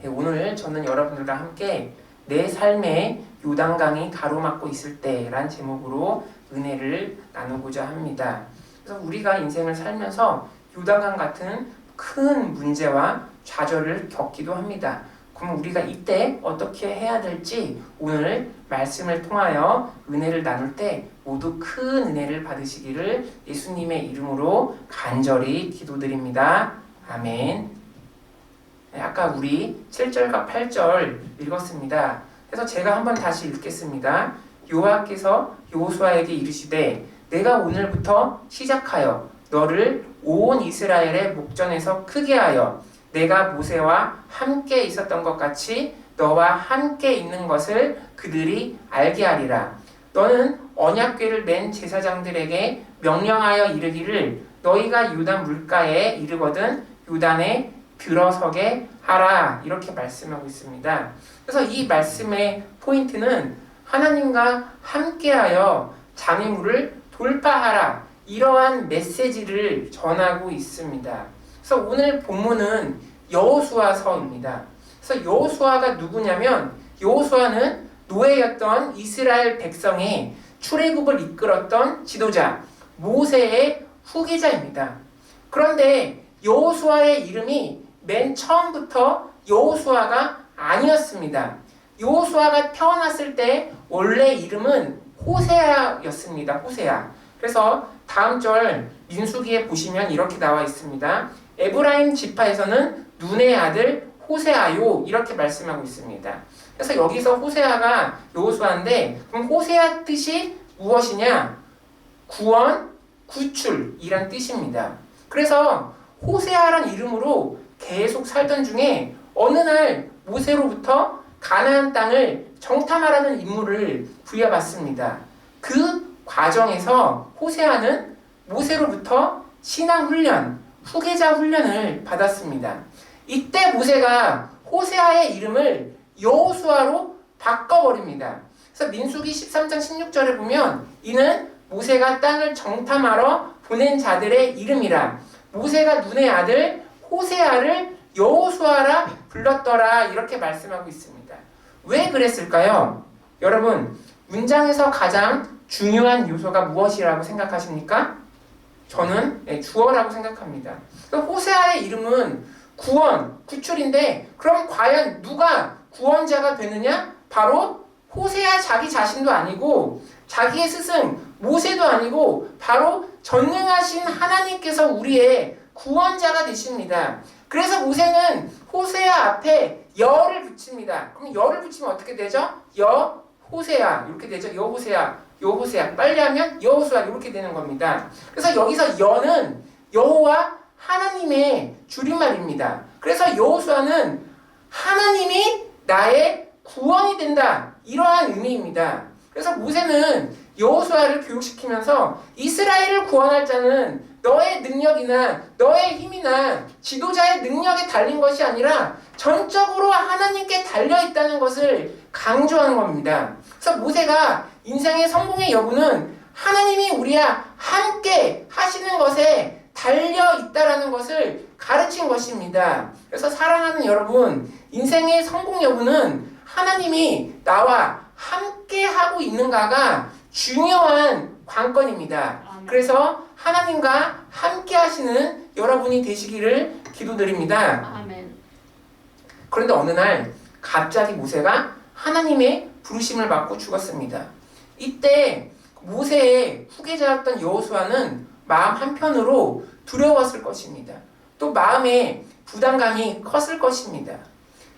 오늘 저는 여러분들과 함께 내 삶의 요단강이 가로막고 있을 때란 제목으로 은혜를 나누고자 합니다. 그래서 우리가 인생을 살면서 요단강 같은 큰 문제와 좌절을 겪기도 합니다. 그럼 우리가 이때 어떻게 해야 될지 오늘 말씀을 통하여 은혜를 나눌 때 모두 큰 은혜를 받으시기를 예수님의 이름으로 간절히 기도드립니다. 아멘. 아까 우리 7절과 8절 읽었습니다. 그래서 제가 한번 다시 읽겠습니다. 여호와께서 여호수아에게 이르시되 내가 오늘부터 시작하여 너를 온 이스라엘의 목전에서 크게 하여 내가 모세와 함께 있었던 것 같이 너와 함께 있는 것을 그들이 알게 하리라. 너는 언약궤를 맨 제사장들에게 명령하여 이르기를 너희가 요단 물가에 이르거든 요단에 들어서게 하라. 이렇게 말씀하고 있습니다. 그래서 이 말씀의 포인트는 하나님과 함께하여 장애물을 돌파하라. 이러한 메시지를 전하고 있습니다. 그래서 오늘 본문은 여호수아서입니다. 그래서 여호수아가 누구냐면 여호수아는 노예였던 이스라엘 백성의 출애굽을 이끌었던 지도자 모세의 후계자입니다. 그런데 여호수아의 이름이 맨 처음부터 여호수아가 아니었습니다. 여호수아가 태어났을 때 원래 이름은 호세아였습니다. 호세아. 그래서 다음 절 민수기에 보시면 이렇게 나와 있습니다. 에브라임 지파에서는 눈의 아들 호세아요 이렇게 말씀하고 있습니다. 그래서 여기서 호세아가 여호수아인데 그럼 호세아 뜻이 무엇이냐? 구원, 구출이란 뜻입니다. 그래서 호세아란 이름으로 계속 살던 중에 어느 날 모세로부터 가나안 땅을 정탐하라는 임무를 부여받습니다. 그 과정에서 호세아는 모세로부터 신앙훈련, 후계자 훈련을 받았습니다. 이때 모세가 호세아의 이름을 여호수아로 바꿔버립니다. 그래서 민수기 13장 16절에 보면 이는 모세가 땅을 정탐하러 보낸 자들의 이름이라 모세가 눈의 아들 호세아를 여호수아라 불렀더라 이렇게 말씀하고 있습니다. 왜 그랬을까요? 여러분 문장에서 가장 중요한 요소가 무엇이라고 생각하십니까? 저는 주어라고 생각합니다. 호세아의 이름은 구원, 구출인데 그럼 과연 누가 구원자가 되느냐? 바로 호세아 자기 자신도 아니고 자기의 스승 모세도 아니고 바로 전능하신 하나님께서 우리의 구원자가 되십니다. 그래서 모세는 호세아 앞에 여를 붙입니다. 그럼 여를 붙이면 어떻게 되죠? 여호세아 이렇게 되죠. 여호세아 빨리 하면 여호수아 이렇게 되는 겁니다. 그래서 여기서 여는 여호와 하나님의 줄임말입니다. 그래서 여호수아는 하나님이 나의 구원이 된다 이러한 의미입니다. 그래서 모세는 여호수아를 교육시키면서 이스라엘을 구원할 자는 너의 능력이나 너의 힘이나 지도자의 능력에 달린 것이 아니라 전적으로 하나님께 달려있다는 것을 강조하는 겁니다. 그래서 모세가 인생의 성공의 여부는 하나님이 우리와 함께 하시는 것에 달려있다라는 것을 가르친 것입니다. 그래서 사랑하는 여러분, 인생의 성공 여부는 하나님이 나와 함께 하고 있는가가 중요한 관건입니다. 그래서 하나님과 함께 하시는 여러분이 되시기를 기도드립니다. 아멘. 그런데 어느 날 갑자기 모세가 하나님의 부르심을 받고 죽었습니다. 이때 모세의 후계자였던 여호수아는 마음 한편으로 두려웠을 것입니다. 또 마음에 부담감이 컸을 것입니다.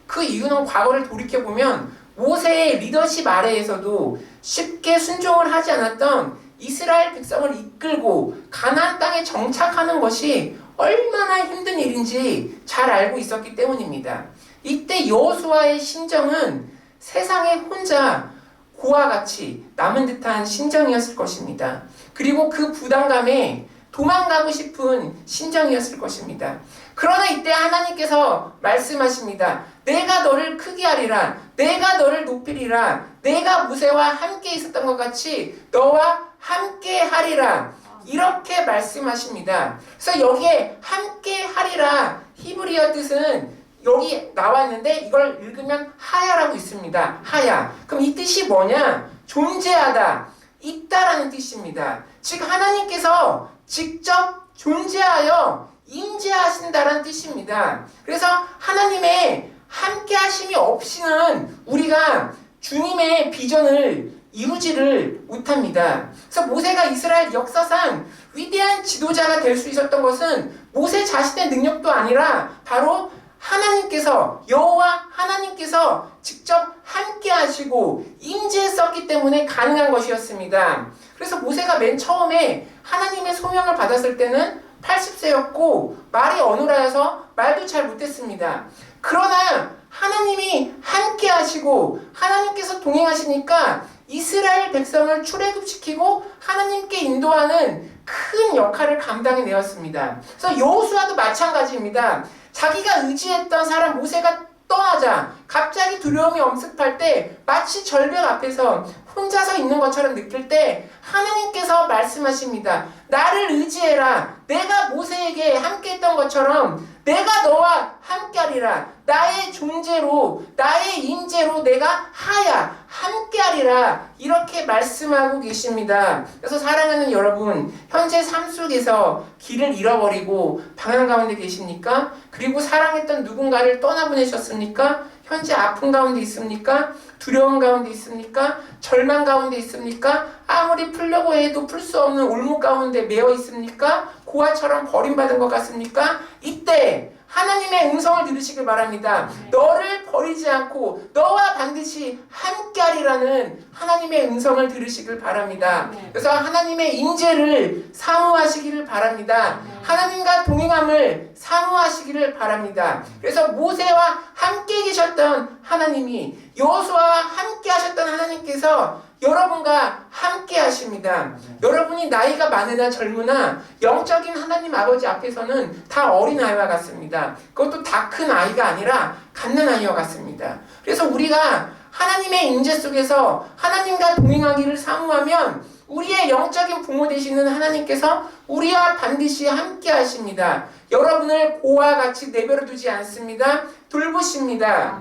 그 이유는 과거를 돌이켜보면 모세의 리더십 아래에서도 쉽게 순종을 하지 않았던 이스라엘 백성을 이끌고 가나안 땅에 정착하는 것이 얼마나 힘든 일인지 잘 알고 있었기 때문입니다. 이때 여호수아의 심정은 세상에 혼자 고와 같이 남은 듯한 심정이었을 것입니다. 그리고 그 부담감에 도망가고 싶은 심정이었을 것입니다. 그러나 이때 하나님께서 말씀하십니다. 내가 너를 크게 하리라. 내가 너를 높이리라. 내가 모세와 함께 있었던 것 같이 너와 함께 하리라. 이렇게 말씀하십니다. 그래서 여기에 함께 하리라 히브리어 뜻은 여기 나와 있는데 이걸 읽으면 하야라고 있습니다. 하야. 그럼 이 뜻이 뭐냐? 존재하다, 있다라는 뜻입니다. 즉 하나님께서 직접 존재하여 임재하신다라는 뜻입니다. 그래서 하나님의 함께 하심이 없이는 우리가 주님의 비전을 이루지를 못합니다. 그래서 모세가 이스라엘 역사상 위대한 지도자가 될 수 있었던 것은 모세 자신의 능력도 아니라 바로 하나님께서, 여호와 하나님께서 직접 함께 하시고 임재했었기 때문에 가능한 것이었습니다. 그래서 모세가 맨 처음에 하나님의 소명을 받았을 때는 80세였고 말이 어눌하여서 말도 잘 못했습니다. 그러나 하나님이 함께 하시고 하나님께서 동행하시니까 이스라엘 백성을 출애굽시키고 하나님께 인도하는 큰 역할을 감당해내었습니다. 그래서 여호수아도 마찬가지입니다. 자기가 의지했던 사람 모세가 떠나자 갑자기 두려움이 엄습할 때 마치 절벽 앞에서 혼자서 있는 것처럼 느낄 때 하나님께서 말씀하십니다. 나를 의지해라. 내가 모세에게 함께했던 것처럼 내가 너와 함께하리라. 나의 존재로, 나의 임재로 내가 하야 함께하리라. 이렇게 말씀하고 계십니다. 그래서 사랑하는 여러분, 현재 삶 속에서 길을 잃어버리고 방향 가운데 계십니까? 그리고 사랑했던 누군가를 떠나보내셨습니까? 현재 아픔 가운데 있습니까? 두려움 가운데 있습니까? 절망 가운데 있습니까? 아무리 풀려고 해도 풀 수 없는 올무 가운데 매여 있습니까? 고아처럼 버림받은 것 같습니까? 이때 하나님의 음성을 들으시길 바랍니다. 너를 버리지 않고 너와 반드시 함께하리라는 하나님의 음성을 들으시길 바랍니다. 그래서 하나님의 임재를 사모하시기를 바랍니다. 하나님과 동행함을 사모하시기를 바랍니다. 그래서 모세와 함께 계셨던 하나님이, 여호수아와 함께 하셨던 하나님께서 여러분과 함께 하십니다. 여러분이 나이가 많으나 젊으나 영적인 하나님 아버지 앞에서는 다 어린아이와 같습니다. 그것도 다 큰 아이가 아니라 갓난아이와 같습니다. 그래서 우리가 하나님의 임재 속에서 하나님과 동행하기를 사모하면 우리의 영적인 부모 되시는 하나님께서 우리와 반드시 함께 하십니다. 여러분을 고와 같이 내버려 두지 않습니다. 돌보십니다.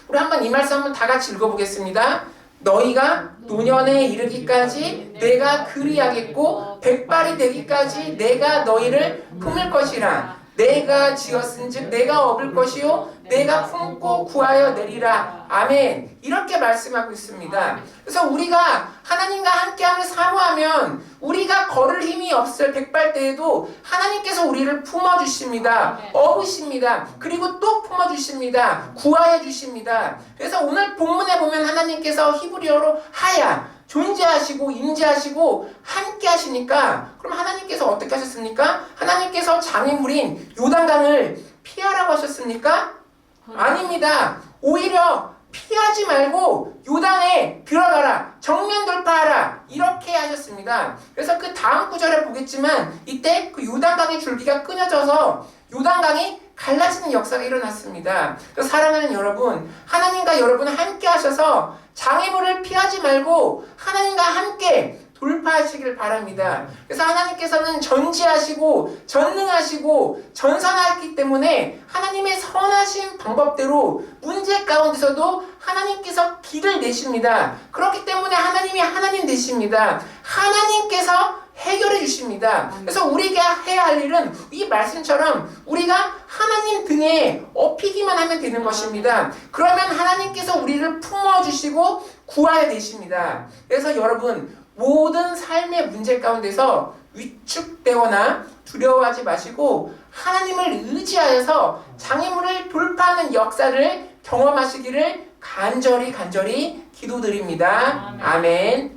우리 한번 이 말씀 한번 다 같이 읽어보겠습니다. 너희가 노년에 이르기까지 내가 그리하겠고 백발이 되기까지 내가 너희를 품을 것이라. 내가 지었은즉 내가 업을 것이요 내가 품고 구하여 내리라. 아멘. 이렇게 말씀하고 있습니다. 그래서 우리가 하나님과 함께함을 사모하면 우리가 걸을 힘이 없을 백발 때에도 하나님께서 우리를 품어주십니다. 업으십니다. 그리고 또 품어주십니다. 구하여 주십니다. 그래서 오늘 본문에 보면 하나님께서 히브리어로 하야, 존재하시고 임재하시고 함께 하시니까, 그럼 하나님께서 어떻게 하셨습니까? 하나님께서 장애물인 요단강을 피하라고 하셨습니까? 아닙니다. 오히려 피하지 말고 요단에 들어가라, 정면 돌파하라, 이렇게 하셨습니다. 그래서 그 다음 구절에 보겠지만 이때 그 요단강의 줄기가 끊어져서 요단강이 갈라지는 역사가 일어났습니다. 그래서 사랑하는 여러분, 하나님과 여러분 함께 하셔서 장애물을 피하지 말고 하나님과 함께 돌파하시길 바랍니다. 그래서 하나님께서는 전지하시고 전능하시고 전선하기 때문에 하나님의 선하신 방법대로 문제 가운데서도 하나님께서 길을 내십니다. 그렇기 때문에 하나님이 하나님 되십니다. 하나님께서 해결해 주십니다. 그래서 우리가 해야 할 일은 이 말씀처럼 우리가 하나님 등에 업히기만 하면 되는 것입니다. 그러면 하나님께서 우리를 품어주시고 구하여 내십니다. 그래서 여러분, 모든 삶의 문제 가운데서 위축되거나 두려워하지 마시고 하나님을 의지하여서 장애물을 돌파하는 역사를 경험하시기를 간절히 기도드립니다. 아멘.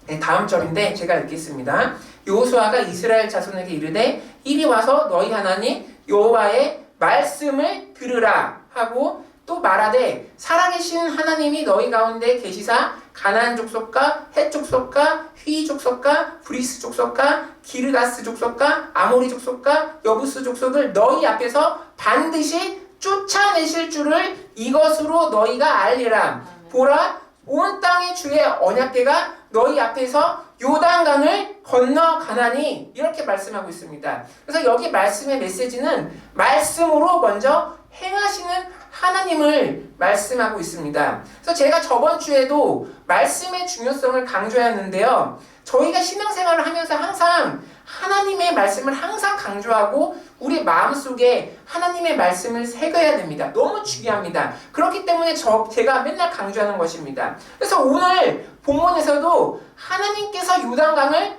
네, 다음 절인데 제가 읽겠습니다. 여호수아가 이스라엘 자손에게 이르되 이리 와서 너희 하나님 여호와의 말씀을 들으라 하고 또 말하되 살아계신 하나님이 너희 가운데 계시사 가나안 족속과 헷 족속과 휘 족속과 브리스 족속과 기르가스 족속과 아모리 족속과 여부스 족속을 너희 앞에서 반드시 쫓아내실 줄을 이것으로 너희가 알리라. 보라, 온 땅의 주의 언약궤가 너희 앞에서 요단강을 건너가나니 이렇게 말씀하고 있습니다. 그래서 여기 말씀의 메시지는 말씀으로 먼저 행하시는 하나님을 말씀하고 있습니다. 그래서 제가 저번 주에도 말씀의 중요성을 강조했는데요. 저희가 신앙생활을 하면서 항상 하나님의 말씀을 항상 강조하고 우리 마음속에 하나님의 말씀을 새겨야 됩니다. 너무 중요합니다. 그렇기 때문에 제가 맨날 강조하는 것입니다. 그래서 오늘 본문에서도 하나님께서 요단강을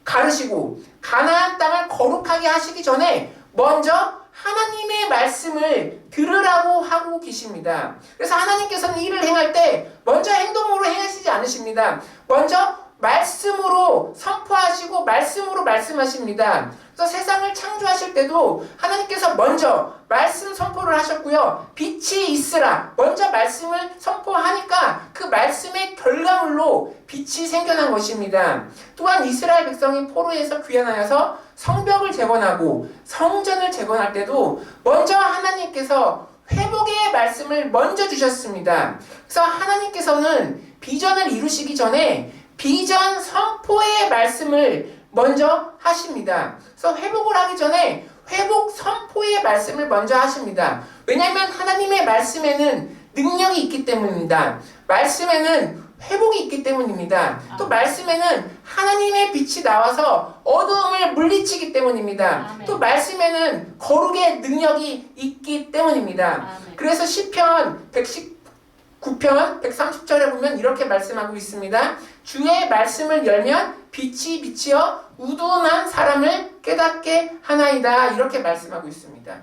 가르시고 가나안 땅을 거룩하게 하시기 전에 먼저 하나님의 말씀을 들으라고 하고 계십니다. 그래서 하나님께서는 일을 행할 때 먼저 행동으로 행하시지 않으십니다. 먼저 말씀으로 선포하시고 말씀으로 말씀하십니다. 그래서 세상을 창조하실 때도 하나님께서 먼저 말씀 선포를 하셨고요. 빛이 있으라 먼저 말씀을 선포하니까 그 말씀의 결과물로 빛이 생겨난 것입니다. 또한 이스라엘 백성이 포로에서 귀환하여서 성벽을 재건하고 성전을 재건할 때도 먼저 하나님께서 회복의 말씀을 먼저 주셨습니다. 그래서 하나님께서는 비전을 이루시기 전에 비전 선포의 말씀을 먼저 하십니다. 그래서 회복을 하기 전에 회복 선포의 말씀을 먼저 하십니다. 왜냐하면 하나님의 말씀에는 능력이 있기 때문입니다. 말씀에는 회복이 있기 때문입니다. 또 말씀에는 하나님의 빛이 나와서 어두움을 물리치기 때문입니다. 또 말씀에는 거룩의 능력이 있기 때문입니다. 그래서 시편 119편 130절에 보면 이렇게 말씀하고 있습니다. 주의 말씀을 열면 빛이 비치어 우둔한 사람을 깨닫게 하나이다 이렇게 말씀하고 있습니다.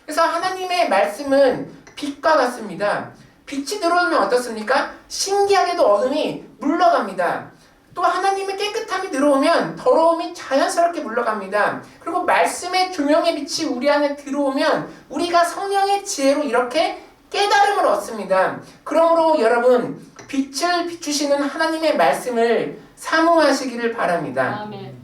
그래서 하나님의 말씀은 빛과 같습니다. 빛이 들어오면 어떻습니까? 신기하게도 어둠이 물러갑니다. 또 하나님의 깨끗함이 들어오면 더러움이 자연스럽게 물러갑니다. 그리고 말씀의 조명의 빛이 우리 안에 들어오면 우리가 성령의 지혜로 이렇게 깨달음을 얻습니다. 그러므로 여러분 빛을 비추시는 하나님의 말씀을 사모하시기를 바랍니다. 아멘.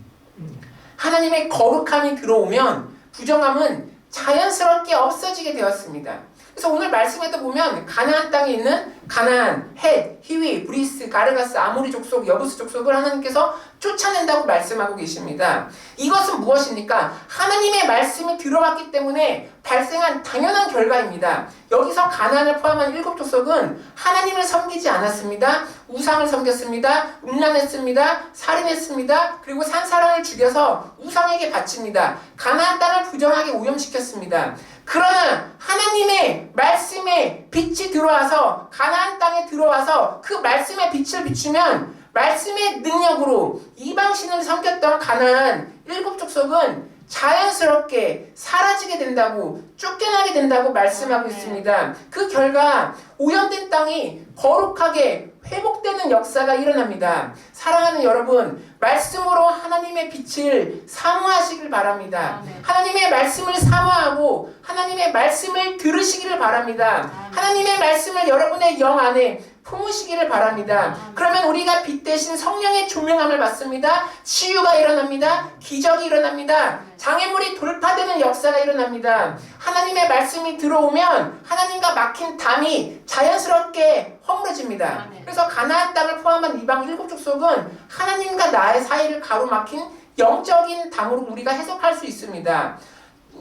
하나님의 거룩함이 들어오면 부정함은 자연스럽게 없어지게 되었습니다. 그래서 오늘 말씀에도 보면 가나안 땅에 있는 가나안, 헷, 히위, 브리스, 가르가스, 아모리 족속, 여부스 족속을 하나님께서 쫓아낸다고 말씀하고 계십니다. 이것은 무엇입니까? 하나님의 말씀이 들어왔기 때문에 발생한 당연한 결과입니다. 여기서 가나안을 포함한 7족속은 하나님을 섬기지 않았습니다. 우상을 섬겼습니다. 음란했습니다. 살인했습니다. 그리고 산사람을 죽여서 우상에게 바칩니다. 가나안 땅을 부정하게 오염시켰습니다. 그러나 하나님의 말씀에 빛이 들어와서 가나안 땅에 들어와서 그 말씀의 빛을 비추면 말씀의 능력으로 이방신을 섬겼던 가나안 7족속은 자연스럽게 사라지게 된다고 쫓겨나게 된다고 말씀하고 있습니다. 그 결과 오염된 땅이 거룩하게 회복되는 역사가 일어납니다. 사랑하는 여러분, 말씀으로 하나님의 빛을 사모하시길 바랍니다. 하나님의 말씀을 사모하고 하나님의 말씀을 들으시기를 바랍니다. 하나님의 말씀을 여러분의 영 안에 품으시기를 바랍니다. 그러면 우리가 빛 대신 성령의 조명함을 받습니다. 치유가 일어납니다. 기적이 일어납니다. 장애물이 돌파되는 역사가 일어납니다. 하나님의 말씀이 들어오면 하나님과 막힌 담이 자연스럽게 허물어집니다. 그래서 가나안 땅을 포함한 이방 7족속은 하나님과 나의 사이를 가로막힌 영적인 담으로 우리가 해석할 수 있습니다.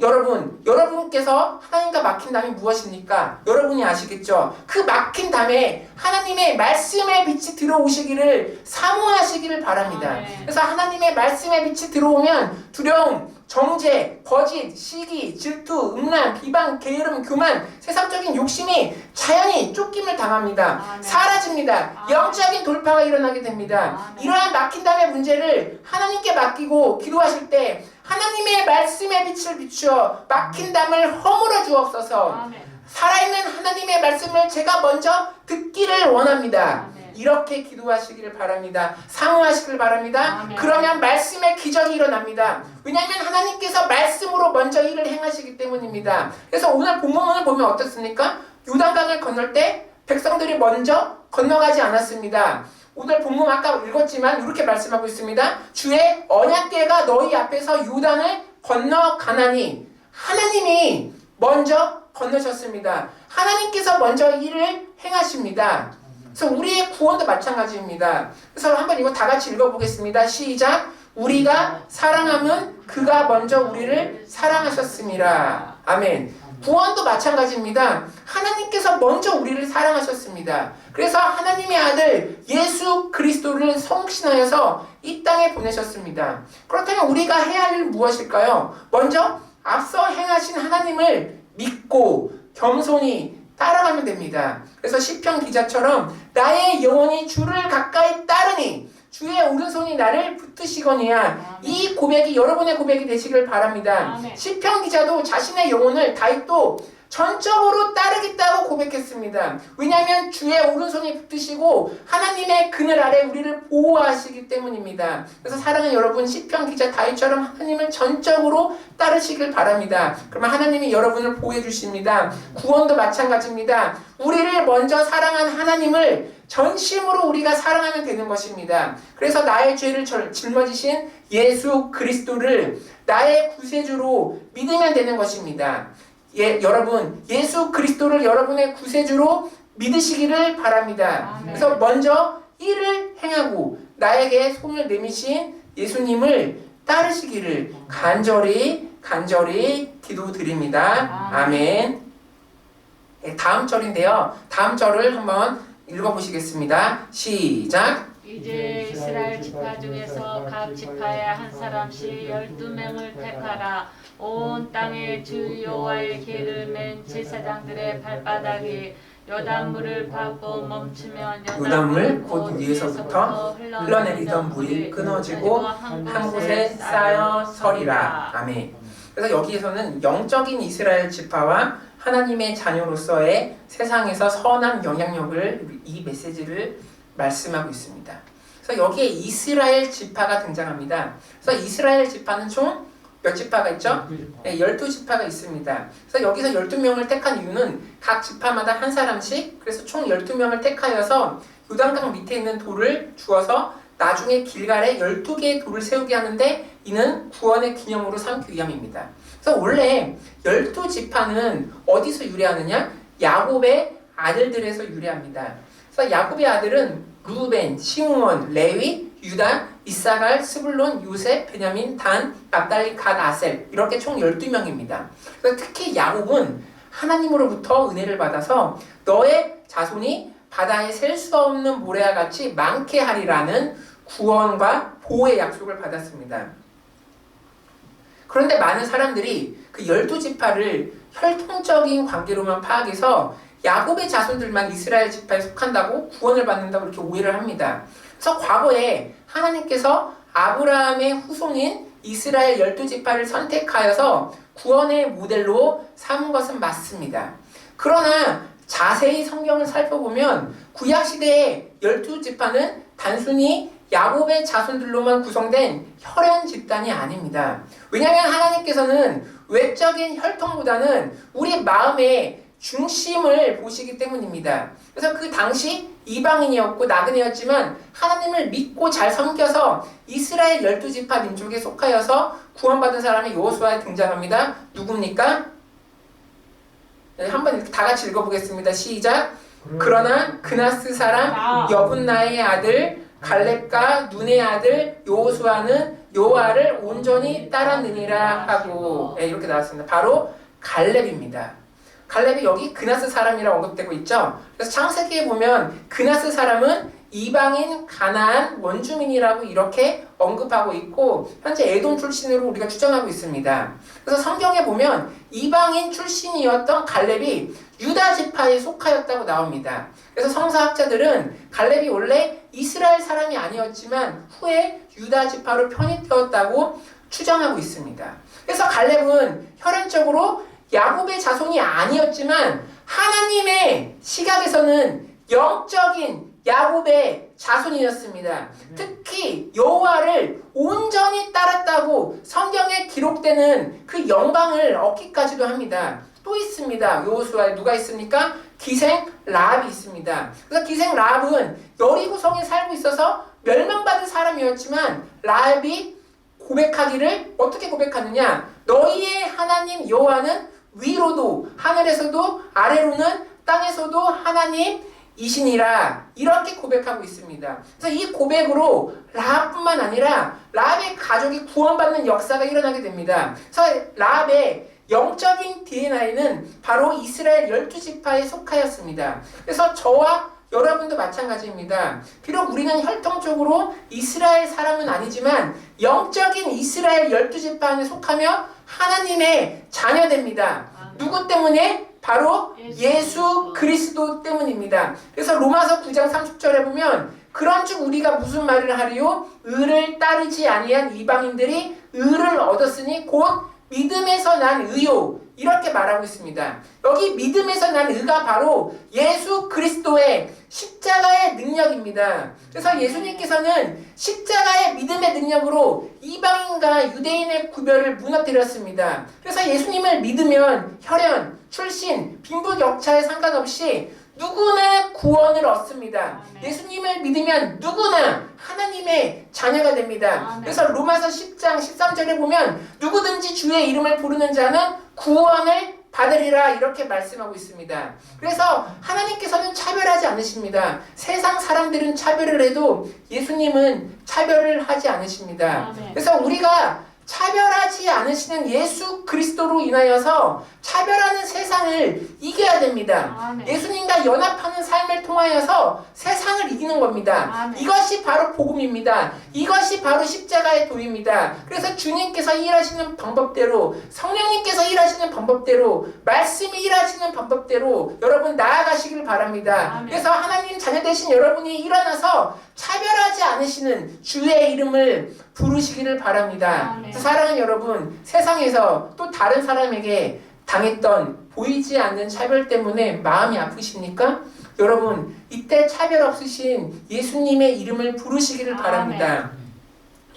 여러분께서 하나님과 막힌 담이 무엇입니까? 여러분이 아시겠죠? 그 막힌 담에 하나님의 말씀의 빛이 들어오시기를 사모하시기를 바랍니다. 그래서 하나님의 말씀의 빛이 들어오면 두려움, 정죄, 거짓, 시기, 질투, 음란, 비방, 게으름, 교만, 세상적인 욕심이 자연히 쫓김을 당합니다. 사라집니다. 영적인 돌파가 일어나게 됩니다. 이러한 막힌 담의 문제를 하나님께 맡기고 기도하실 때 하나님의 말씀의 빛을 비추어 막힌 담을 허물어 주옵소서. 살아있는 하나님의 말씀을 제가 먼저 듣기를 원합니다. 이렇게 기도하시기를 바랍니다. 사모하시길 바랍니다. 그러면 말씀의 기적이 일어납니다. 왜냐하면 하나님께서 말씀으로 먼저 일을 행하시기 때문입니다. 그래서 오늘 본문을 보면 어떻습니까? 요단강을 건널 때 백성들이 먼저 건너가지 않았습니다. 오늘 본문 아까 읽었지만 이렇게 말씀하고 있습니다. 주의 언약궤가 너희 앞에서 요단을 건너가나니 하나님이 먼저 건너셨습니다. 하나님께서 먼저 일을 행하십니다. 그래서 우리의 구원도 마찬가지입니다. 그래서 한번 이거 다 같이 읽어보겠습니다. 시작. 우리가 사랑함은 그가 먼저 우리를 사랑하셨습니다. 아멘. 구원도 마찬가지입니다. 하나님께서 먼저 우리를 사랑하셨습니다. 그래서 하나님의 아들 예수 그리스도를 성신하여서 이 땅에 보내셨습니다. 그렇다면 우리가 해야 할 일은 무엇일까요? 먼저 앞서 행하신 하나님을 믿고 겸손히 따라가면 됩니다. 그래서 시편 기자처럼 나의 영혼이 주를 가까이 따르니 주의 오른손이 나를 붙드시거니와 이 고백이 여러분의 고백이 되시길 바랍니다. 아멘. 시편 기자도 자신의 영혼을 다윗도 전적으로 따르겠다고 고백했습니다. 왜냐하면 주의 오른손이 붙으시고 하나님의 그늘 아래 우리를 보호하시기 때문입니다. 그래서 사랑하는 여러분, 시편 기자 다윗처럼 하나님을 전적으로 따르시길 바랍니다. 그러면 하나님이 여러분을 보호해 주십니다. 구원도 마찬가지입니다. 우리를 먼저 사랑한 하나님을 전심으로 우리가 사랑하면 되는 것입니다. 그래서 나의 죄를 짊어지신 예수 그리스도를 나의 구세주로 믿으면 되는 것입니다. 여러분, 예수 그리스도를 여러분의 구세주로 믿으시기를 바랍니다. 아멘. 그래서 먼저 이를 행하고 나에게 손을 내미신 예수님을 따르시기를 간절히 기도드립니다. 아멘. 다음 절인데요. 다음 절을 한번 읽어보시겠습니다. 시작. 이제 이스라엘 지파 중에서 각 지파에 한 사람씩 12명을 택하라. 온 땅에 주 여호와의 길을 맨 제사장들의 발바닥이 요단물을 밟고 멈추면 요단물 곧 위에서부터 흘러내리던 물이 끊어지고 한 곳에 쌓여 서리라. 아멘. 그래서 여기에서는 영적인 이스라엘 지파와 하나님의 자녀로서의 세상에서 선한 영향력을, 이 메시지를 말씀하고 있습니다. 그래서 여기에 이스라엘 지파가 등장합니다. 그래서 이스라엘 지파는 총 몇 지파가 있죠? 네, 12지파가 있습니다. 그래서 여기서 12명을 택한 이유는 각 지파마다 한 사람씩, 그래서 총 12명을 택하여서 요단강 밑에 있는 돌을 주어서 나중에 길갈에 12개의 돌을 세우게 하는데, 이는 구원의 기념으로 삼기 위함입니다. 그래서 원래 12지파는 어디서 유래하느냐? 야곱의 아들들에서 유래합니다. 그래서 야곱의 아들은 루벤, 시므온, 레위, 유다, 이사갈, 스불론, 요셉, 베냐민, 단, 납달리, 갓, 아셀, 이렇게 총 12명입니다. 그래서 특히 야곱은 하나님으로부터 은혜를 받아서 너의 자손이 바다에 셀 수 없는 모래와 같이 많게 하리라는 구원과 보호의 약속을 받았습니다. 그런데 많은 사람들이 그 12지파를 혈통적인 관계로만 파악해서 야곱의 자손들만 이스라엘 지파에 속한다고 구원을 받는다고 이렇게 오해를 합니다. 그래서 과거에 하나님께서 아브라함의 후손인 이스라엘 12지파를 선택하여서 구원의 모델로 삼은 것은 맞습니다. 그러나 자세히 성경을 살펴보면 구약시대의 12지파는 단순히 야곱의 자손들로만 구성된 혈연 집단이 아닙니다. 왜냐하면 하나님께서는 외적인 혈통보다는 우리 마음의 중심을 보시기 때문입니다. 그래서 그 당시 이방인이었고 나그네였지만 하나님을 믿고 잘 섬겨서 이스라엘 12지파 민족에 속하여서 구원받은 사람이 여호수아에 등장합니다. 누굽니까? 네, 한번 다 같이 읽어보겠습니다. 시작. 그러나 그나스 사람 여분나의 아들 갈렙과 눈의 아들 여호수아는 여호와를 온전히 따랐느니라 하고, 네, 이렇게 나왔습니다. 바로 갈렙입니다. 갈렙이 여기 그나스 사람이라고 언급되고 있죠. 그래서 창세기에 보면 그나스 사람은 이방인 가나안 원주민이라고 이렇게 언급하고 있고, 현재 에돔 출신으로 우리가 추정하고 있습니다. 그래서 성경에 보면 이방인 출신이었던 갈렙이 유다 지파에 속하였다고 나옵니다. 그래서 성서학자들은 갈렙이 원래 이스라엘 사람이 아니었지만 후에 유다 지파로 편입되었다고 추정하고 있습니다. 그래서 갈렙은 혈연적으로 야곱의 자손이 아니었지만 하나님의 시각에서는 영적인 야곱의 자손이었습니다. 특히 여호와를 온전히 따랐다고 성경에 기록되는 그 영광을 얻기까지도 합니다. 또 있습니다. 여호수아에 누가 있습니까? 기생 라합이 있습니다. 그래서 기생 라합은 여리고성에 살고 있어서 멸망받은 사람이었지만 라합이 고백하기를 어떻게 고백하느냐? 너희의 하나님 여호와는 위로도 하늘에서도 아래로는 땅에서도 하나님이시다 이신이라 이렇게 고백하고 있습니다. 그래서 이 고백으로 라합뿐만 아니라 라합의 가족이 구원받는 역사가 일어나게 됩니다. 그래서 라합의 영적인 DNA는 바로 이스라엘 12지파에 속하였습니다. 그래서 저와 여러분도 마찬가지입니다. 비록 우리는 혈통적으로 이스라엘 사람은 아니지만 영적인 이스라엘 12지파 안에 속하며 하나님의 자녀됩니다. 누구 때문에? 바로 예수 그리스도 때문입니다. 그래서 로마서 9장 30절에 보면 그런즉 우리가 무슨 말을 하리요? 의를 따르지 아니한 이방인들이 의를 얻었으니 곧 믿음에서 난 의요. 이렇게 말하고 있습니다. 여기 믿음에서 난 의가 바로 예수 그리스도의 십자가의 능력입니다. 그래서 예수님께서는 십자가의 믿음의 능력으로 이방인과 유대인의 구별을 무너뜨렸습니다. 그래서 예수님을 믿으면 혈연, 출신, 빈부격차에 상관없이 누구나 구원을 얻습니다. 예수님을 믿으면 누구나 하나님의 자녀가 됩니다. 그래서 로마서 10장 13절에 보면 누구든지 주의 이름을 부르는 자는 구원을 받으리라 이렇게 말씀하고 있습니다. 그래서 하나님께서는 차별하지 않으십니다. 세상 사람들은 차별을 해도 예수님은 차별을 하지 않으십니다. 그래서 우리가 차별하지 않으시는 예수 그리스도로 인하여서 차별하는 세상을 이겨야 됩니다. 예수님과 연합하는 삶을 통하여서 세상을 이기는 겁니다. 이것이 바로 복음입니다. 이것이 바로 십자가의 도입니다. 그래서 주님께서 일하시는 방법대로, 성령님께서 일하시는 방법대로, 말씀이 일하시는 방법대로 여러분 나아가시길 바랍니다. 그래서 하나님 자녀 되신 여러분이 일어나서 차별하지 않으시는 주의 이름을 부르시기를 바랍니다. 사랑하는 여러분, 세상에서 또 다른 사람에게 당했던 보이지 않는 차별 때문에 마음이 아프십니까? 여러분, 이때 차별 없으신 예수님의 이름을 부르시기를 바랍니다.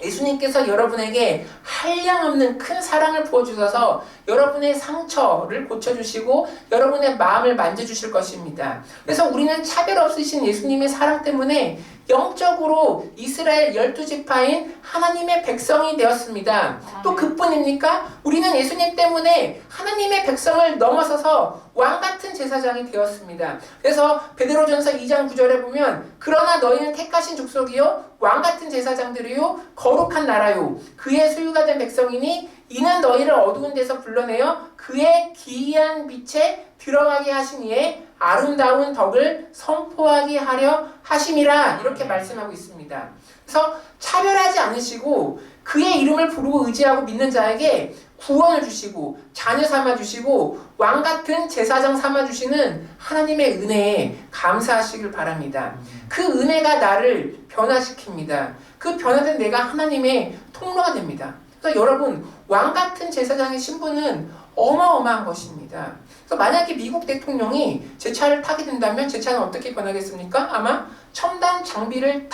예수님께서 여러분에게 한량없는 큰 사랑을 부어주셔서 여러분의 상처를 고쳐주시고 여러분의 마음을 만져주실 것입니다. 그래서 우리는 차별 없으신 예수님의 사랑 때문에 영적으로 이스라엘 12지파인 하나님의 백성이 되었습니다. 또 그뿐입니까? 우리는 예수님 때문에 하나님의 백성을 넘어서서 왕같은 제사장이 되었습니다. 그래서 베드로전서 2장 9절에 보면 그러나 너희는 택하신 족속이요 왕같은 제사장들이요 거룩한 나라요 그의 소유가 된 백성이니 이는 너희를 어두운 데서 불러내어 그의 기이한 빛에 들어가게 하신 이에 아름다운 덕을 선포하게 하려 하심이라 이렇게 말씀하고 있습니다. 그래서 차별하지 않으시고 그의 이름을 부르고 의지하고 믿는 자에게 구원을 주시고 자녀 삼아주시고 왕같은 제사장 삼아주시는 하나님의 은혜에 감사하시길 바랍니다. 그 은혜가 나를 변화시킵니다. 그 변화된 내가 하나님의 통로가 됩니다. 그래서 여러분 왕같은 제사장의 신분은 어마어마한 것입니다. 그래서 만약에 미국 대통령이 제 차를 타게 된다면 제 차는 어떻게 변하겠습니까? 아마 첨단 장비를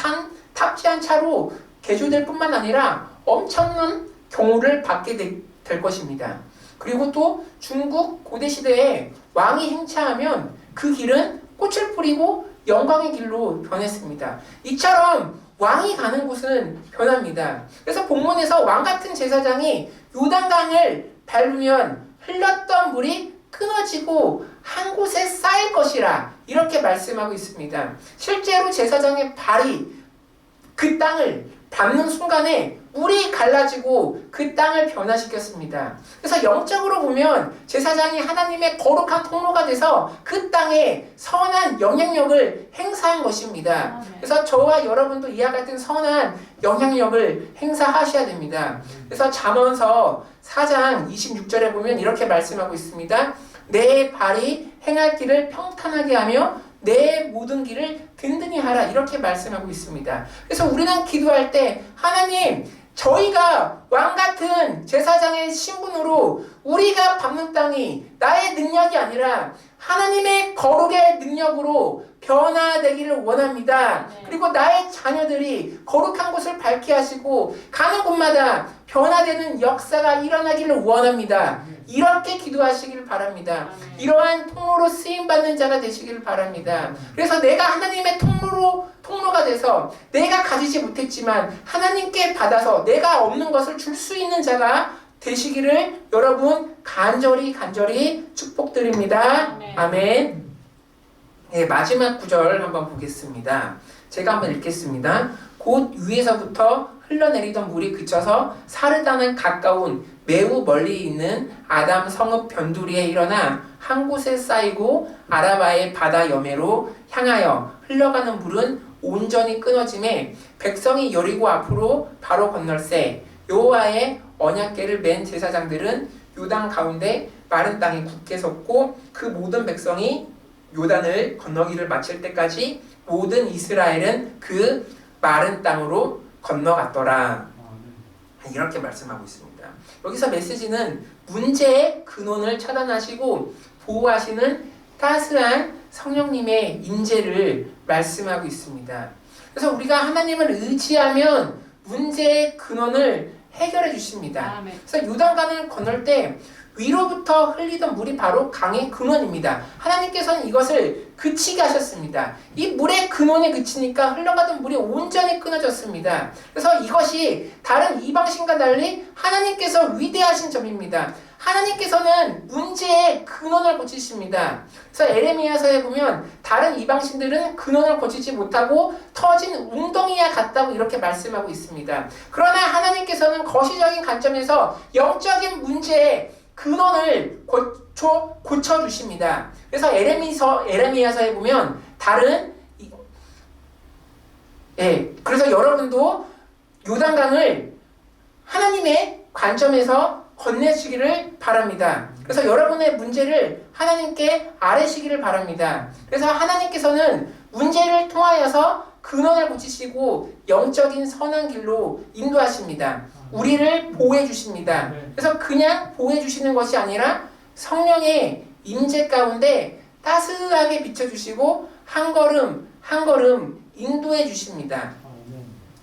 탑재한 차로 개조될 뿐만 아니라 엄청난 경호를 받게 될 것입니다. 그리고 또 중국 고대시대에 왕이 행차하면 그 길은 꽃을 뿌리고 영광의 길로 변했습니다. 이처럼 왕이 가는 곳은 변합니다. 그래서 본문에서 왕같은 제사장이 요단강을 밟으면 흘렀던 물이 끊어지고 한 곳에 쌓일 것이라 이렇게 말씀하고 있습니다. 실제로 제사장의 발이 그 땅을 밟는 순간에 물이 갈라지고 그 땅을 변화시켰습니다. 그래서 영적으로 보면 제사장이 하나님의 거룩한 통로가 돼서 그 땅에 선한 영향력을 행사한 것입니다. 그래서 저와 여러분도 이와 같은 선한 영향력을 행사하셔야 됩니다. 그래서 잠언서 4장 26절에 보면 이렇게 말씀하고 있습니다. 내 발이 행할 길을 평탄하게 하며 내 모든 길을 든든히 하라 이렇게 말씀하고 있습니다. 그래서 우리는 기도할 때 하나님 저희가 왕같은 제사장의 신분으로 우리가 밟는 땅이 나의 능력이 아니라 하나님의 거룩의 능력으로 변화되기를 원합니다. 그리고 나의 자녀들이 거룩한 곳을 밟게 하시고 가는 곳마다 변화되는 역사가 일어나기를 원합니다. 이렇게 기도하시길 바랍니다. 이러한 통로로 쓰임받는 자가 되시기를 바랍니다. 그래서 내가 하나님의 통로가 돼서 내가 가지지 못했지만 하나님께 받아서 내가 없는 것을 줄 수 있는 자가 되시기를 여러분 간절히 축복드립니다. 아멘. 네, 마지막 구절 한번 보겠습니다. 제가 한번 읽겠습니다. 곧 위에서부터 흘러내리던 물이 그쳐서 사르단을 가까운 매우 멀리 있는 아담 성읍 변두리에 일어나 한 곳에 쌓이고 아라바의 바다 여매로 향하여 흘러가는 물은 온전히 끊어짐에 백성이 여리고 앞으로 바로 건널세 여호와의 언약궤를 맨 제사장들은 요단 가운데 마른 땅에 굳게 섰고 그 모든 백성이 요단을 건너기를 마칠 때까지 모든 이스라엘은 그 마른 땅으로 건너갔더라. 이렇게 말씀하고 있습니다. 여기서 메시지는 문제의 근원을 차단하시고 보호하시는 따스한 성령님의 임재를 말씀하고 있습니다. 그래서 우리가 하나님을 의지하면 문제의 근원을 해결해 주십니다. 아멘. 그래서 요단강을 건널 때 위로부터 흘리던 물이 바로 강의 근원입니다. 하나님께서는 이것을 그치게 하셨습니다. 이 물의 근원에 그치니까 흘러가던 물이 온전히 끊어졌습니다. 그래서 이것이 다른 이방신과 달리 하나님께서 위대하신 점입니다. 하나님께서는 문제의 근원을 고치십니다. 그래서 에레미야서에 보면 다른 이방신들은 근원을 고치지 못하고 터진 웅덩이와 같다고 이렇게 말씀하고 있습니다. 그러나 하나님께서는 거시적인 관점에서 영적인 문제의 근원을 고쳐주십니다. 그래서 에레미야서에 보면 그래서 여러분도 요단강을 하나님의 관점에서 건네시기를 바랍니다. 그래서 여러분의 문제를 하나님께 아뢰시기를 바랍니다. 그래서 하나님께서는 문제를 통하여서 근원을 고치시고 영적인 선한 길로 인도하십니다. 우리를 보호해 주십니다. 그래서 그냥 보호해 주시는 것이 아니라 성령의 임재 가운데 따스하게 비춰주시고 한 걸음 한 걸음 인도해 주십니다.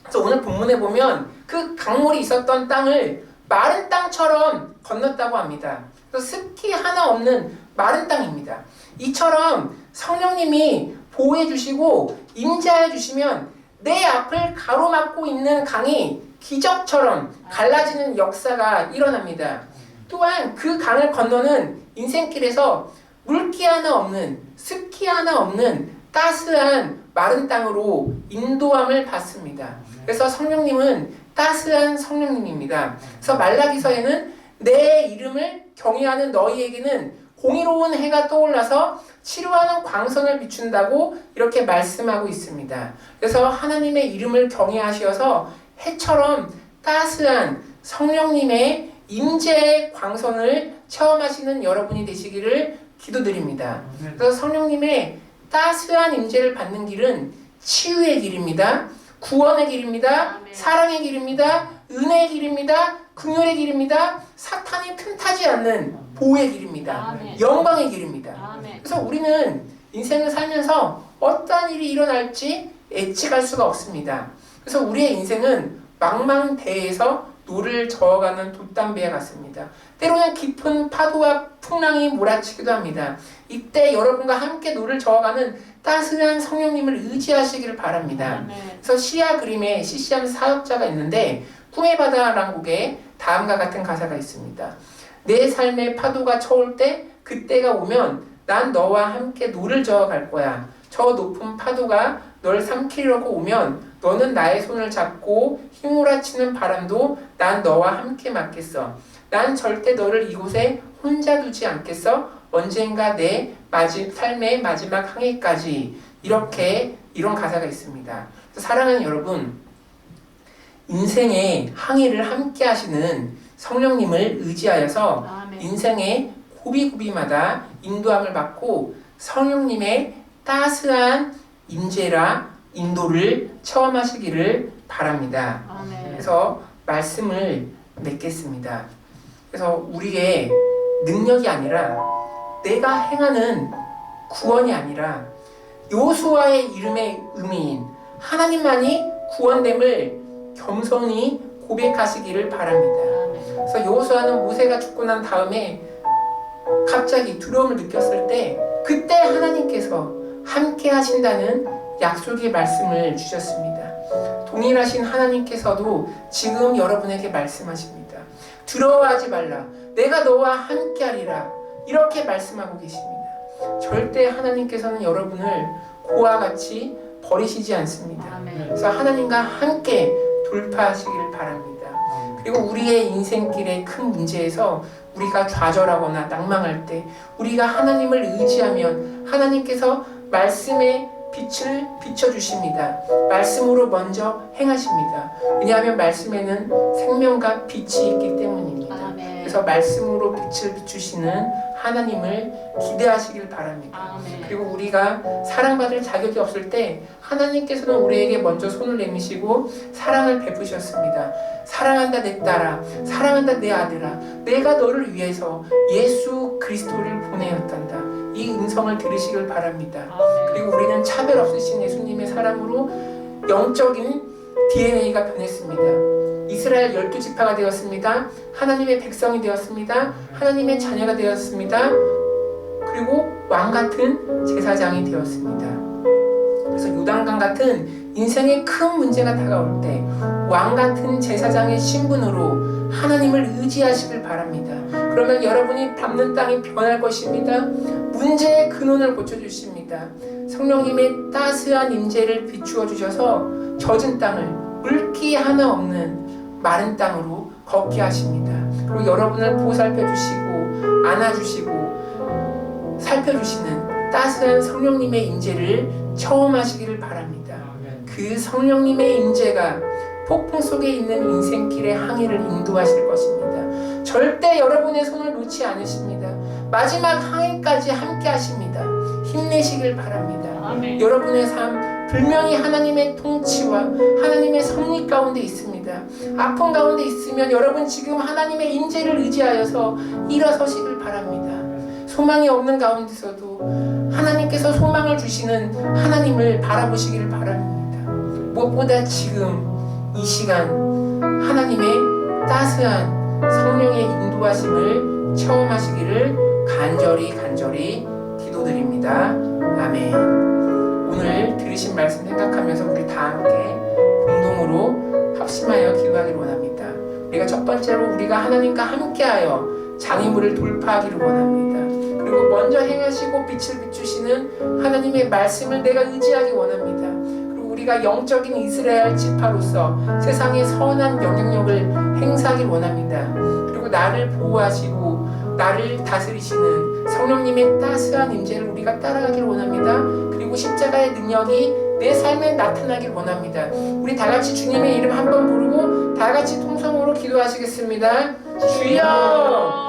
그래서 오늘 본문에 보면 그 강물이 있었던 땅을 마른 땅처럼 건넜다고 합니다. 그래서 습기 하나 없는 마른 땅입니다. 이처럼 성령님이 보호해 주시고 임재하여 주시면 내 앞을 가로막고 있는 강이 기적처럼 갈라지는 역사가 일어납니다. 또한 그 강을 건너는 인생길에서 물기 하나 없는 습기 하나 없는 따스한 마른 땅으로 인도함을 받습니다. 그래서 성령님은 따스한 성령님입니다. 그래서 말라기서에는 내 이름을 경외하는 너희에게는 공의로운 해가 떠올라서 치료하는 광선을 비춘다고 이렇게 말씀하고 있습니다. 그래서 하나님의 이름을 경외하셔서 해처럼 따스한 성령님의 임재의 광선을 체험하시는 여러분이 되시기를 기도드립니다. 그래서 성령님의 따스한 임재를 받는 길은 치유의 길입니다. 구원의 길입니다. 아멘. 사랑의 길입니다. 은혜의 길입니다. 긍휼의 길입니다. 사탄이 틈타지 않는 보호의 길입니다. 아멘. 영광의 길입니다. 아멘. 그래서 우리는 인생을 살면서 어떠한 일이 일어날지 예측할 수가 없습니다. 그래서 우리의 인생은 망망대해에서 노를 저어가는 돛담배와 같습니다. 때로는 깊은 파도와 풍랑이 몰아치기도 합니다. 이때 여러분과 함께 노를 저어가는 따스한 성령님을 의지하시기를 바랍니다. 아멘. 그래서 시야 그림에 CCM 사역자가 있는데 꿈의 바다라는 곡에 다음과 같은 가사가 있습니다. 내 삶의 파도가 쳐올 때 그때가 오면 난 너와 함께 노를 저어갈 거야. 저 높은 파도가 널 삼키려고 오면 너는 나의 손을 잡고 휘몰아치는 바람도 난 너와 함께 맞겠어. 난 절대 너를 이곳에 혼자 두지 않겠어. 언젠가 내 삶의 마지막 항해까지. 이런 가사가 있습니다. 사랑하는 여러분, 인생의 항해를 함께 하시는 성령님을 의지하여서 아멘. 인생의 고비고비마다 인도함을 받고 성령님의 따스한 인도를 체험하시기를 바랍니다. 아멘. 그래서 말씀을 맺겠습니다. 그래서 우리의 능력이 아니라 내가 행하는 구원이 아니라 여호수아의 이름의 의미인 하나님만이 구원됨을 겸손히 고백하시기를 바랍니다. 아멘. 그래서 여호수아는 모세가 죽고 난 다음에 갑자기 두려움을 느꼈을 때 그때 하나님께서 함께 하신다는 약속의 말씀을 주셨습니다. 동일하신 하나님께서도 지금 여러분에게 말씀하십니다. 두려워하지 말라. 내가 너와 함께 하리라. 이렇게 말씀하고 계십니다. 절대 하나님께서는 여러분을 고와 같이 버리시지 않습니다. 아멘. 그래서 하나님과 함께 돌파하시기를 바랍니다. 그리고 우리의 인생길의 큰 문제에서 우리가 좌절하거나 낭망할 때 우리가 하나님을 의지하면 하나님께서 말씀의 빛을 비춰주십니다. 말씀으로 먼저 행하십니다. 왜냐하면 말씀에는 생명과 빛이 있기 때문입니다. 아멘. 그래서 말씀으로 빛을 비추시는 하나님을 기대하시길 바랍니다. 아멘. 그리고 우리가 사랑받을 자격이 없을 때 하나님께서는 우리에게 먼저 손을 내미시고 사랑을 베푸셨습니다. 사랑한다 내 딸아, 사랑한다 내 아들아, 내가 너를 위해서 예수 그리스도를 보내었단다. 이 음성을 들으시길 바랍니다. 아멘. 그리고 우리는 차별 없으신 예수님의 사랑으로 영적인 DNA가 변했습니다. 이스라엘 12지파가 되었습니다. 하나님의 백성이 되었습니다. 하나님의 자녀가 되었습니다. 그리고 왕같은 제사장이 되었습니다. 그래서 요단강 같은 인생의 큰 문제가 다가올 때 왕같은 제사장의 신분으로 하나님을 의지하시길 바랍니다. 그러면 여러분이 밟는 땅이 변할 것입니다. 문제의 근원을 고쳐주십니다. 성령님의 따스한 임재를 비추어 주셔서 젖은 땅을 물기 하나 없는 마른 땅으로 걷게 하십니다. 그리고 여러분을 보살펴 주시고 안아주시고 살펴주시는 따스한 성령님의 임재를 체험하시기를 바랍니다. 그 성령님의 임재가 폭풍 속에 있는 인생길의 항해를 인도하실 것입니다. 절대 여러분의 손을 놓지 않으십니다. 마지막 항해까지 함께 하십니다. 힘내시길 바랍니다. 아멘. 여러분의 삶 분명히 하나님의 통치와 하나님의 섭리 가운데 있습니다. 아픔 가운데 있으면 여러분 지금 하나님의 임재를 의지하여서 일어서시길 바랍니다. 소망이 없는 가운데서도 하나님께서 소망을 주시는 하나님을 바라보시기를 바랍니다. 무엇보다 지금 이 시간 하나님의 따스한 성령의 인도하심을 체험하시기를 간절히 기도드립니다. 아멘. 오늘 들으신 말씀 생각하면서 우리 다 함께 공동으로 합심하여 기도하기를 원합니다. 우리가 첫 번째로 우리가 하나님과 함께하여 장애물을 돌파하기를 원합니다. 그리고 먼저 행하시고 빛을 비추시는 하나님의 말씀을 내가 의지하기 원합니다. 그리고 우리가 영적인 이스라엘 지파로서 세상의 선한 영향력을 행사하기 원합니다. 그리고 나를 보호하시고 나를 다스리시는 성령님의 따스한 임재를 우리가 따라가기를 원합니다. 그리고 십자가의 능력이 내 삶에 나타나길 원합니다. 우리 다 같이 주님의 이름 한번 부르고 다 같이 통성으로 기도하시겠습니다. 주여!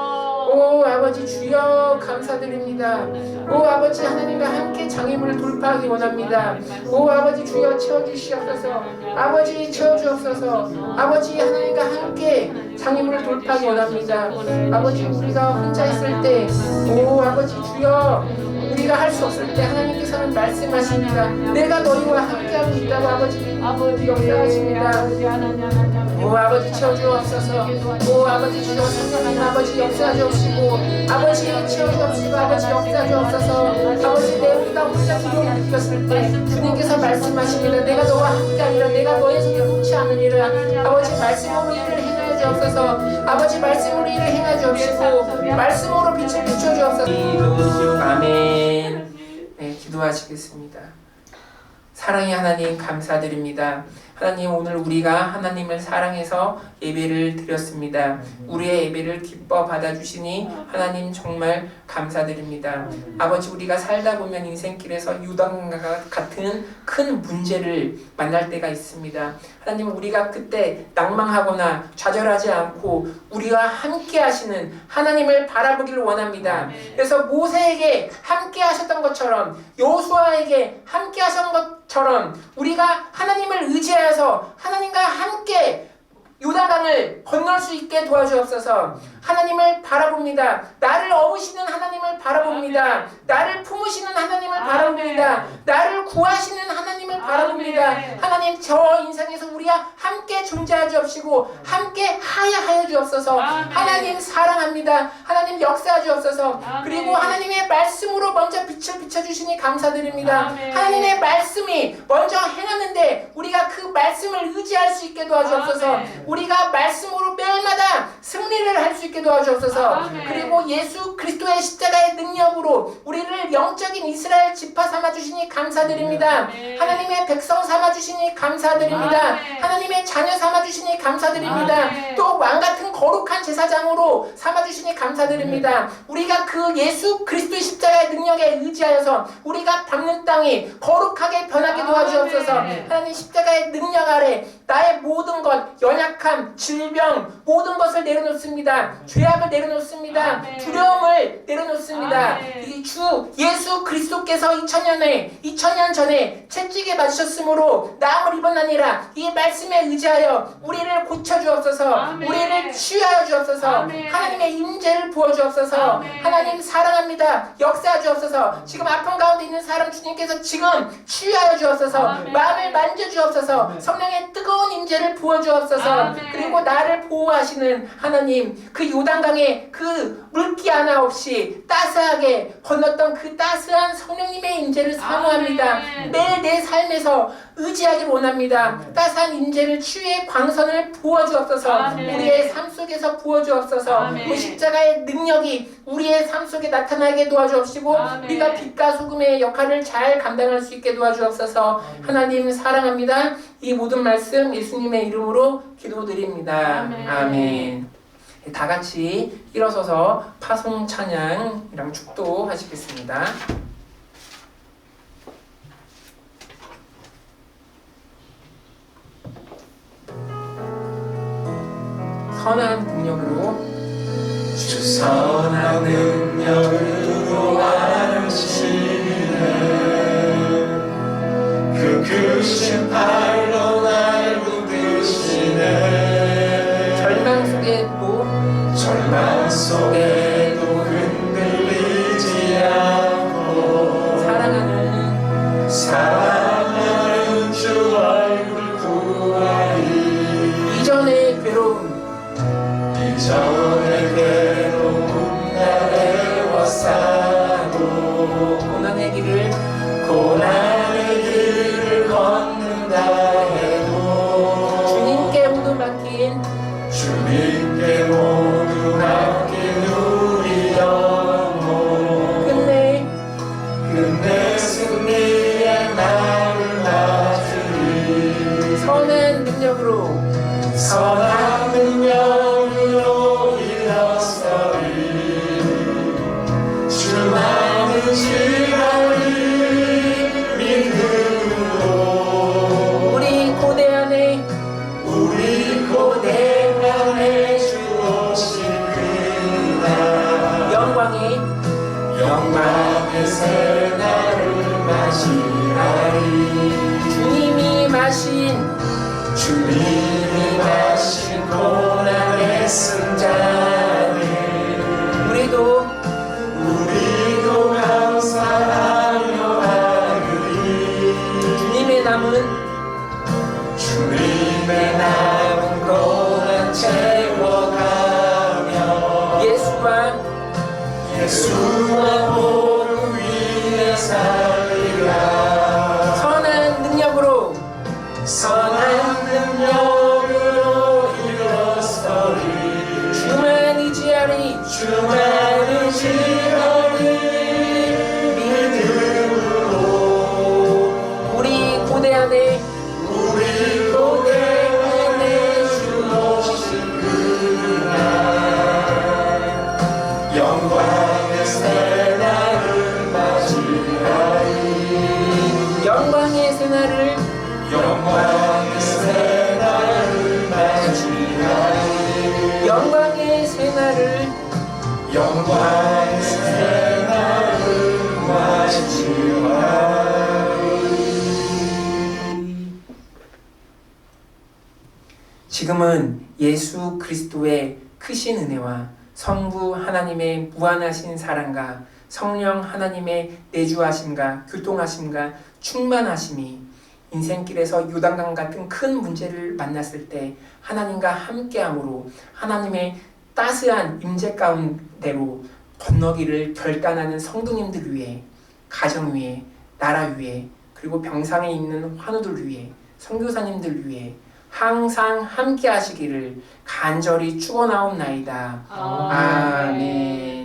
오 아버지 주여 감사드립니다. 오 아버지 하나님과 함께 장애물을 돌파하기 원합니다. 오 아버지 주여 채워주시옵소서. 아버지 채워주옵소서. 아버지 하나님과 함께 장애물을 돌파하기 원합니다. 아버지 우리가 혼자 있을 때 오 아버지 주여 우리가 할 수 없을 때 하나님께서는 말씀하십니다. 내가 너희와 함께하고 있다고 아버지 역사하십니다. 오 아버지 채워주옵소서. 오 아버지 주여 성령님 아버지 역사하시옵시고 아버지 채워주옵시고 아버지 역사하시옵소서. 아버지 내 우리가 혼자 두려움을 느꼈을 때 주님께서 말씀하십니다. 내가 너와 함께하리라. 내가 너의 손을 놓지 않으리라. 아버지 말씀으로 일을 행하여 주옵소서. 아버지 말씀으로 일을 행하여 주옵시고 말씀으로 빛을 비춰 주옵소서. 아멘. 네, 기도하시겠습니다. 사랑의 하나님 감사드립니다. 하나님 오늘 우리가 하나님을 사랑해서 예배를 드렸습니다. 우리의 예배를 기뻐 받아주시니 하나님 정말 감사드립니다. 아버지 우리가 살다 보면 인생길에서 요단과 같은 큰 문제를 만날 때가 있습니다. 하나님 우리가 그때 낭망하거나 좌절하지 않고 우리와 함께 하시는 하나님을 바라보기를 원합니다. 그래서 모세에게 함께 하셨던 것처럼 여호수아에게 함께 하셨던 것처럼 우리가 하나님을 의지하여서 하나님과 함께 요단강을 건널 수 있게 도와주옵소서. 하나님을 바라봅니다. 나를 업으시는 하나님을 바라봅니다. 나를 품으시는 하나님을 바라봅니다. 나를 구하시는 하나님을 바라봅니다. 아멘. 하나님 저 인생에서 우리와 함께 존재하여 주옵시고 함께 하여 주옵소서. 아멘. 하나님 사랑합니다. 하나님 역사하여 주옵소서. 아멘. 그리고 하나님의 말씀으로 먼저 빛을 비춰주시니 감사드립니다. 아멘. 하나님의 말씀이 먼저 행하는데 우리가 그 말씀을 의지할 수 있게 도와주옵소서. 아멘. 우리가 말씀으로 매일마다 승리를 할 수 있게 도와주옵소서. 아멘. 그리고 예수 그리스도의 십자가의 능력으로 우리를 영적인 이스라엘 지파 삼아주시니 감사드립니다. 아멘. 하나님의 백성 삼아주시니 감사드립니다. 아멘. 하나님의 자녀 삼아주시니 감사드립니다. 아멘. 또 왕같은 거룩한 제사장으로 삼아주시니 감사드립니다. 우리가 그 예수 그리스도의 십자가의 능력에 의지하여서 우리가 밟는 땅이 거룩하게 변하게 도와주옵소서. 아멘. 하나님 십자가의 능력 아래 나의 모든 것, 연약함, 질병 모든 것을 내려놓습니다. 죄악을 내려놓습니다. 아멘. 두려움을 내려놓습니다. 아멘. 이 주 예수 그리스도께서 2000년 전에 채찍에 맞으셨으므로 나음을 입었나니라. 이 말씀에 의지하여 우리를 고쳐주옵소서. 아멘. 우리를 치유하여 주옵소서. 아멘. 하나님의 임재를 부어주옵소서. 아멘. 하나님 사랑합니다. 역사하여 주옵소서. 지금 아픔 가운데 있는 사람 주님께서 지금 치유하여 주옵소서. 아멘. 마음을 만져주옵소서. 성령의 뜨거운 임재를 부어주옵소서. 아멘. 그리고 나를 보호하시는 하나님, 그 요단강에 그 물기 하나 없이 따스하게 건넜던 그 따스한 성령님의 임재를 사모합니다. 아멘. 매일 내 삶에서 의지하기를 원합니다. 따스한 임재를 치유의 광선을 부어주옵소서. 아멘. 우리의 삶 속에서 부어주옵소서. 아멘. 그 십자가의 능력이 우리의 삶 속에 나타나게 도와주옵시고 아멘. 우리가 빛과 소금의 역할을 잘 감당할 수 있게 도와주옵소서. 하나님 사랑합니다. 이 모든 말씀 예수님의 이름으로 기도드립니다. 아멘. 아멘. 다 같이 일어서서 파송 찬양이랑 축도하시겠습니다. 선한 능력으로 주 선한 능력으로 하시네 그 크신 팔로 날 붙드시네 절망 속에도 흔들리지 않고 사랑하는 주 얼굴 구하리 이전의 괴로움 이전의 괴로움 나를 와사도 고난의 길을 걷는다 해도 주님께 모두 맡긴 주님께 모두 맡긴 우리 영혼 끝내 승리의 날을 맞으리 선한 능력으로 선한 능력으로 일어서리 주만은 시간이 믿음으로 우리 고대 안에 주 오신 그날 영광의 새날을 맞이하리 주님이 마신 고난의 승자는 우리도 감사하며 하리니 주님의 남은 고난 채워가며 예수와 보루 위에 살리라 선한 능력으로 일어서리 주만 의지하리 믿음으로 우리 고대 안에 주 오신 그날 영광의 새날을 맞이하리 영광의 새날을 맞이하리 영광의 새날을 맞이하리 지금은 예수 그리스도의 크신 은혜와 성부 하나님의 무한하신 사랑과 성령 하나님의 내주하심과 교통하심과 충만하심이 인생길에서 요단강 같은 큰 문제를 만났을 때 하나님과 함께함으로 하나님의 따스한 임재 가운데로 건너기를 결단하는 성도님들 위해, 가정 위해, 나라 위해, 그리고 병상에 있는 환우들 위해, 선교사님들 위해 항상 함께 하시기를 간절히 축원하옵나이다. 아멘.